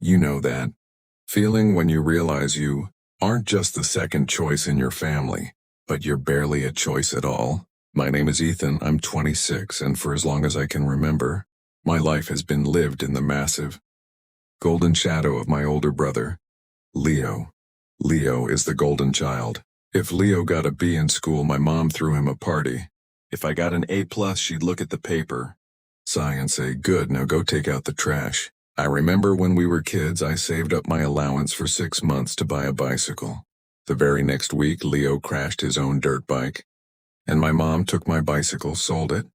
You know that feeling when you realize you aren't just the second choice in your family, but you're barely a choice at all. My name is Ethan, I'm 26, and for as long as I can remember, my life has been lived in the massive, golden shadow of my older brother, Leo. Leo is the golden child. If Leo got a B in school, my mom threw him a party. If I got an A+, she'd look at the paper, sigh and say, "Good, now go take out the trash." I remember when we were kids, I saved up my allowance for 6 months to buy a bicycle. The very next week, Leo crashed his own dirt bike, and my mom took my bicycle, sold it,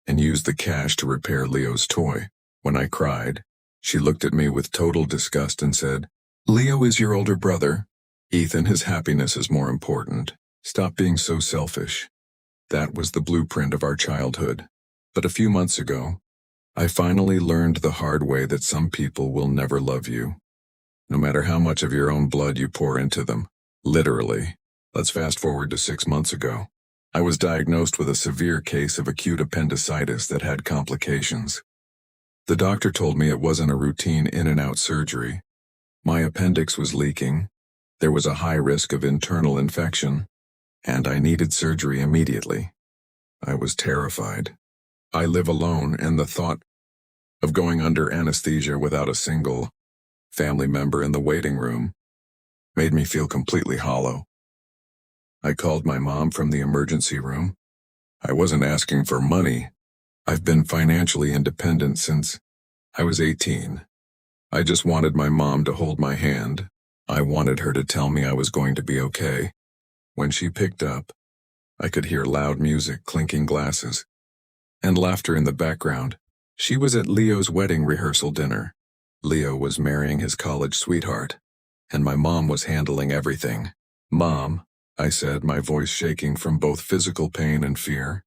and used the cash to repair Leo's toy. When I cried, she looked at me with total disgust and said, "Leo is your older brother. Ethan, his happiness is more important. Stop being so selfish." That was the blueprint of our childhood. But a few months ago, I finally learned the hard way that some people will never love you, no matter how much of your own blood you pour into them. Literally. Let's fast forward to 6 months ago. I was diagnosed with a severe case of acute appendicitis that had complications. The doctor told me it wasn't a routine in-and-out surgery. My appendix was leaking, there was a high risk of internal infection, and I needed surgery immediately. I was terrified. I live alone, and the thought of going under anesthesia without a single family member in the waiting room made me feel completely hollow. I called my mom from the emergency room. I wasn't asking for money. I've been financially independent since I was 18. I just wanted my mom to hold my hand. I wanted her to tell me I was going to be okay. When she picked up, I could hear loud music, clinking glasses, and laughter in the background. She was at Leo's wedding rehearsal dinner. Leo was marrying his college sweetheart, and my mom was handling everything. "Mom," I said, my voice shaking from both physical pain and fear,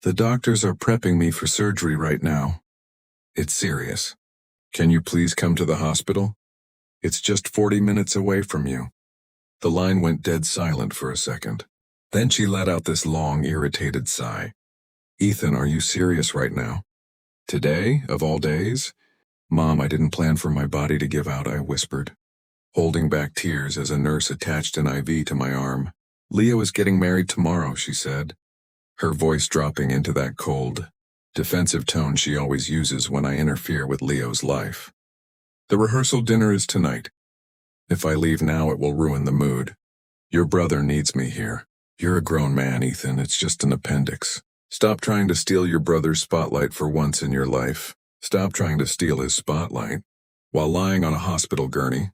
"the doctors are prepping me for surgery right now. It's serious. Can you please come to the hospital? It's just 40 minutes away from you." The line went dead silent for a second. Then she let out this long, irritated sigh. "Ethan, are you serious right now? Today, of all days?" "Mom, I didn't plan for my body to give out," I whispered, holding back tears as a nurse attached an IV to my arm. "Leo is getting married tomorrow," she said, her voice dropping into that cold, defensive tone she always uses when I interfere with Leo's life. "The rehearsal dinner is tonight. If I leave now, it will ruin the mood. Your brother needs me here. You're a grown man, Ethan. It's just an appendix. Stop trying to steal your brother's spotlight for once in your life. Stop trying to steal his spotlight." While lying on a hospital gurney,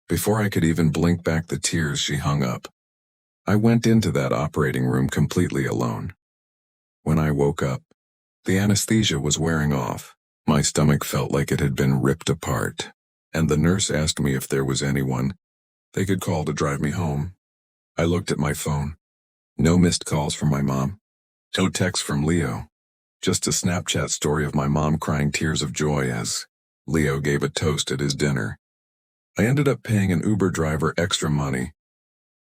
before I could even blink back the tears, she hung up. I went into that operating room completely alone. When I woke up, the anesthesia was wearing off. My stomach felt like it had been ripped apart, and the nurse asked me if there was anyone they could call to drive me home. I looked at my phone. No missed calls from my mom. No text from Leo. Just a Snapchat story of my mom crying tears of joy as Leo gave a toast at his dinner. I ended up paying an Uber driver extra money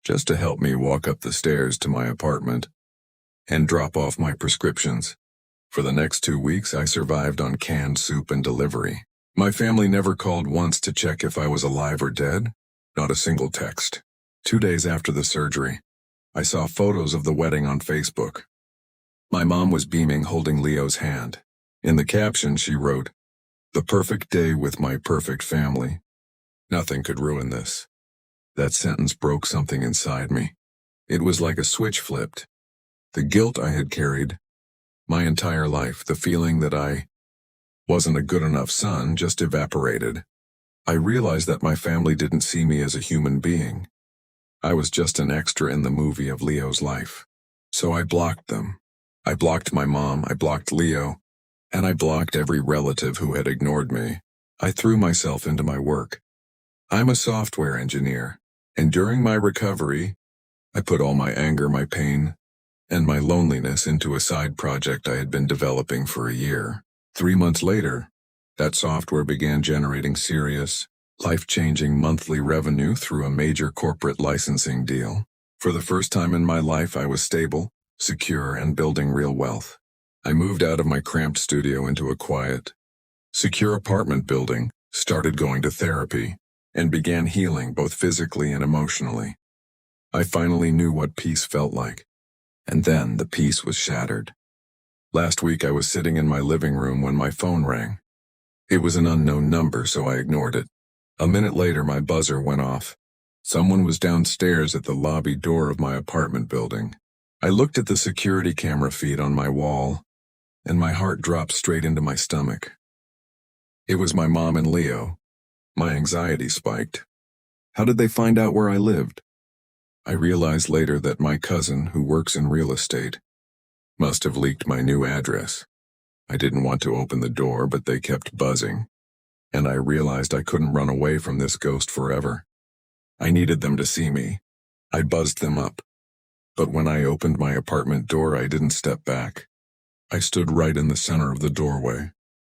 just to help me walk up the stairs to my apartment and drop off my prescriptions. For the next 2 weeks, I survived on canned soup and delivery. My family never called once to check if I was alive or dead. Not a single text. 2 days after the surgery, I saw photos of the wedding on Facebook. My mom was beaming, holding Leo's hand. In the caption, she wrote, "The perfect day with my perfect family. Nothing could ruin this." That sentence broke something inside me. It was like a switch flipped. The guilt I had carried my entire life, the feeling that I wasn't a good enough son, just evaporated. I realized that my family didn't see me as a human being. I was just an extra in the movie of Leo's life. So I blocked them. I blocked my mom, I blocked Leo, and I blocked every relative who had ignored me. I threw myself into my work. I'm a software engineer, and during my recovery, I put all my anger, my pain, and my loneliness into a side project I had been developing for a year. 3 months later, that software began generating serious, life-changing monthly revenue through a major corporate licensing deal. For the first time in my life, I was stable, secure, and building real wealth. I moved out of my cramped studio into a quiet, secure apartment building, started going to therapy, and began healing both physically and emotionally. I finally knew what peace felt like. And then the peace was shattered. Last week I was sitting in my living room when my phone rang. It was an unknown number, so I ignored it. A minute later, my buzzer went off. Someone was downstairs at the lobby door of my apartment building. I looked at the security camera feed on my wall, and my heart dropped straight into my stomach. It was my mom and Leo. My anxiety spiked. How did they find out where I lived? I realized later that my cousin, who works in real estate, must have leaked my new address. I didn't want to open the door, but they kept buzzing, and I realized I couldn't run away from this ghost forever. I needed them to see me. I buzzed them up. But when I opened my apartment door, I didn't step back. I stood right in the center of the doorway,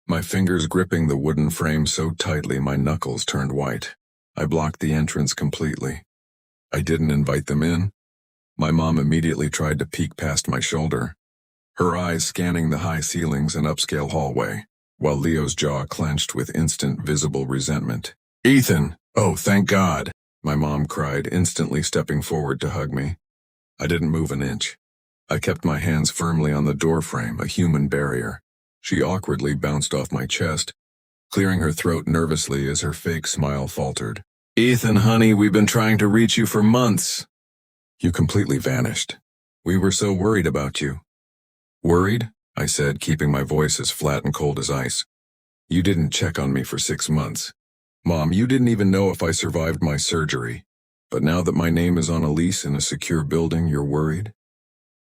my fingers gripping the wooden frame so tightly my knuckles turned white. I blocked the entrance completely. I didn't invite them in. My mom immediately tried to peek past my shoulder, her eyes scanning the high ceilings and upscale hallway, while Leo's jaw clenched with instant visible resentment. "Ethan! Oh, thank God!" my mom cried, instantly stepping forward to hug me. I didn't move an inch. I kept my hands firmly on the doorframe, a human barrier. She awkwardly bounced off my chest, clearing her throat nervously as her fake smile faltered. "Ethan, honey, we've been trying to reach you for months." "You completely vanished. We were so worried about you." "Worried?" I said, keeping my voice as flat and cold as ice. "You didn't check on me for 6 months. Mom, you didn't even know if I survived my surgery. But now that my name is on a lease in a secure building, you're worried?"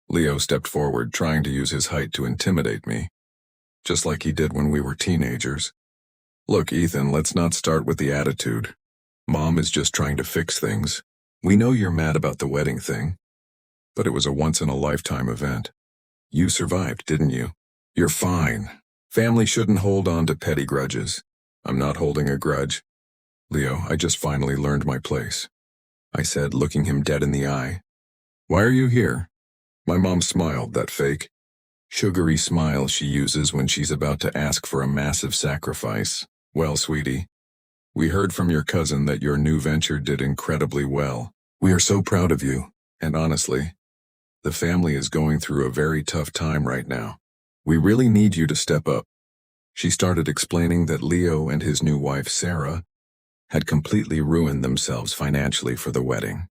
Leo stepped forward, trying to use his height to intimidate me, just like he did when we were teenagers. "Look, Ethan, let's not start with the attitude. Mom is just trying to fix things. We know you're mad about the wedding thing, but it was a once-in-a-lifetime event. You survived, didn't you? You're fine. Family shouldn't hold on to petty grudges." "I'm not holding a grudge. Leo, I just finally learned my place," I said, looking him dead in the eye. "Why are you here?" My mom smiled, that fake, sugary smile she uses when she's about to ask for a massive sacrifice. "Well, sweetie, we heard from your cousin that your new venture did incredibly well. We are so proud of you, and honestly, the family is going through a very tough time right now. We really need you to step up." She started explaining that Leo and his new wife, Sarah, had completely ruined themselves financially for the wedding.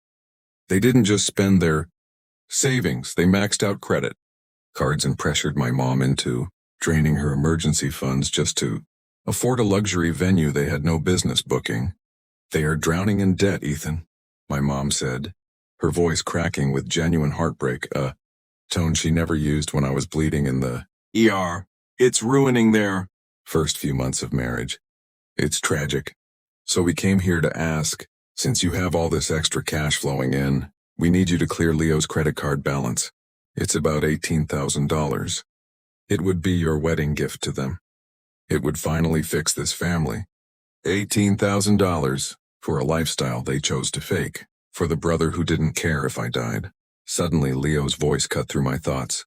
They didn't just spend their savings, they maxed out credit cards and pressured my mom into draining her emergency funds just to afford a luxury venue they had no business booking. "They are drowning in debt, Ethan," my mom said, her voice cracking with genuine heartbreak, a tone she never used when I was bleeding in the ER. "It's ruining their first few months of marriage. It's tragic. So we came here to ask, since you have all this extra cash flowing in, we need you to clear Leo's credit card balance. It's about $18,000. It would be your wedding gift to them. It would finally fix this family. $18,000 for a lifestyle they chose to fake, for the brother who didn't care if I died." Suddenly, Leo's voice cut through my thoughts.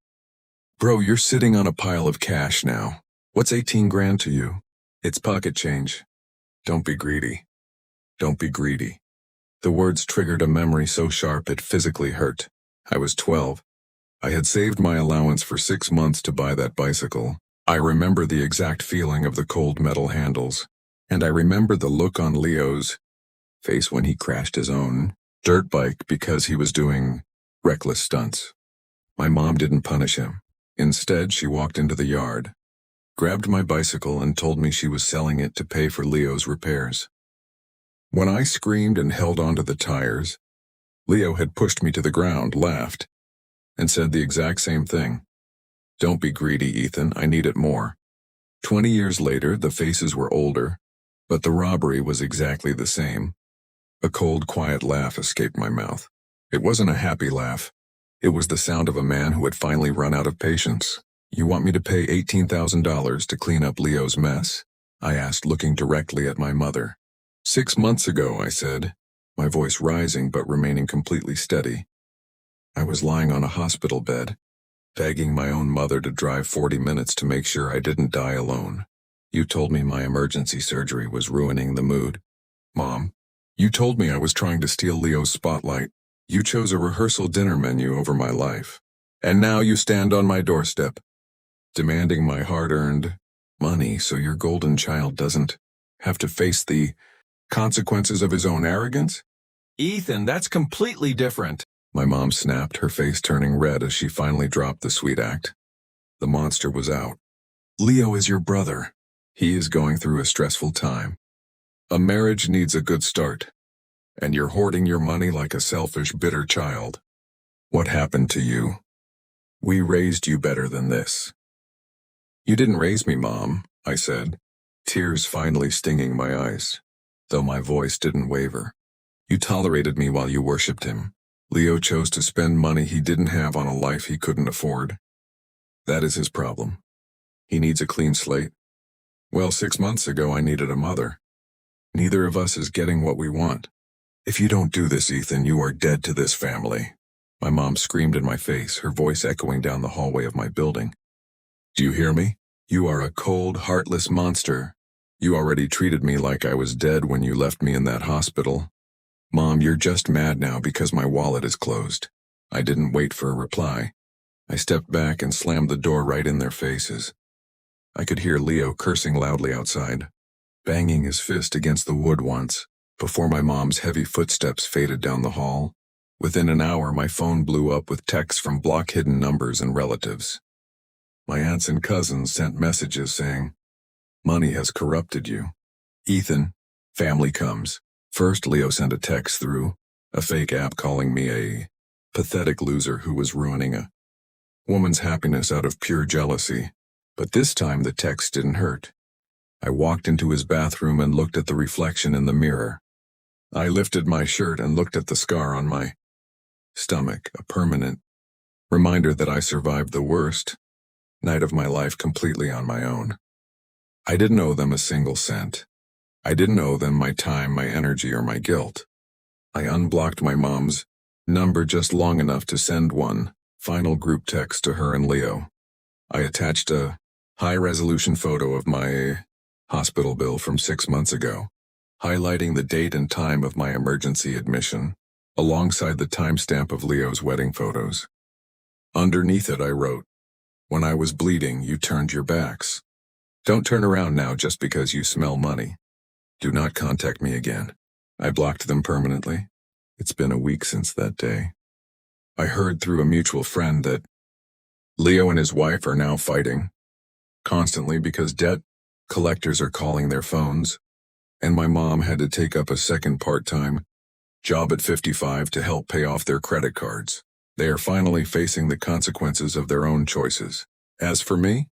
"Bro, you're sitting on a pile of cash now. What's 18 grand to you? It's pocket change. Don't be greedy. Don't be greedy." The words triggered a memory so sharp it physically hurt. I was 12. I had saved my allowance for 6 months to buy that bicycle. I remember the exact feeling of the cold metal handles, and I remember the look on Leo's face when he crashed his own dirt bike because he was doing reckless stunts. My mom didn't punish him. Instead, she walked into the yard, grabbed my bicycle, and told me she was selling it to pay for Leo's repairs. When I screamed and held onto the tires, Leo had pushed me to the ground, laughed, and said the exact same thing. "Don't be greedy, Ethan. I need it more." 20 years later, the faces were older, but the robbery was exactly the same. A cold, quiet laugh escaped my mouth. It wasn't a happy laugh. It was the sound of a man who had finally run out of patience. "You want me to pay $18,000 to clean up Leo's mess?" I asked, looking directly at my mother. 6 months ago," I said, my voice rising but remaining completely steady. I was lying on a hospital bed, begging my own mother to drive 40 minutes to make sure I didn't die alone. You told me my emergency surgery was ruining the mood. Mom, you told me I was trying to steal Leo's spotlight. You chose a rehearsal dinner menu over my life. And now you stand on my doorstep, demanding my hard-earned money so your golden child doesn't have to face the consequences of his own arrogance? Ethan, that's completely different. My mom snapped, her face turning red as she finally dropped the sweet act. The monster was out. Leo is your brother. He is going through a stressful time. A marriage needs a good start. And you're hoarding your money like a selfish, bitter child. What happened to you? We raised you better than this. You didn't raise me, Mom, I said, tears finally stinging my eyes, though my voice didn't waver. You tolerated me while you worshipped him. Leo chose to spend money he didn't have on a life he couldn't afford. That is his problem. He needs a clean slate. Well, 6 months ago I needed a mother. Neither of us is getting what we want. If you don't do this, Ethan, you are dead to this family. My mom screamed in my face, her voice echoing down the hallway of my building. Do you hear me? You are a cold, heartless monster. You already treated me like I was dead when you left me in that hospital. Mom, you're just mad now because my wallet is closed. I didn't wait for a reply. I stepped back and slammed the door right in their faces. I could hear Leo cursing loudly outside, banging his fist against the wood once, before my mom's heavy footsteps faded down the hall. Within an hour, my phone blew up with texts from block-hidden numbers and relatives. My aunts and cousins sent messages saying, "Money has corrupted you. Ethan, family comes." First, Leo sent a text through a fake app calling me a pathetic loser who was ruining a woman's happiness out of pure jealousy. But this time the text didn't hurt. I walked into his bathroom and looked at the reflection in the mirror. I lifted my shirt and looked at the scar on my stomach, a permanent reminder that I survived the worst night of my life completely on my own. I didn't owe them a single cent. I didn't owe them my time, my energy, or my guilt. I unblocked my mom's number just long enough to send one final group text to her and Leo. I attached a high-resolution photo of my hospital bill from 6 months ago, highlighting the date and time of my emergency admission, alongside the timestamp of Leo's wedding photos. Underneath it, I wrote, "When I was bleeding, you turned your backs. Don't turn around now just because you smell money. Do not contact me again." I blocked them permanently. It's been a week since that day. I heard through a mutual friend that Leo and his wife are now fighting constantly because debt collectors are calling their phones, and my mom had to take up a second part-time job at 55 to help pay off their credit cards. They are finally facing the consequences of their own choices. As for me,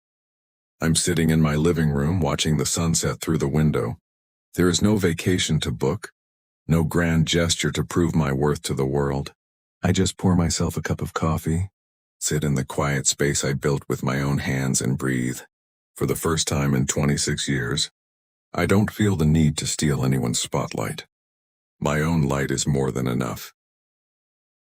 I'm sitting in my living room watching the sunset through the window. There is no vacation to book, no grand gesture to prove my worth to the world. I just pour myself a cup of coffee, sit in the quiet space I built with my own hands, and breathe. For the first time in 26 years, I don't feel the need to steal anyone's spotlight. My own light is more than enough.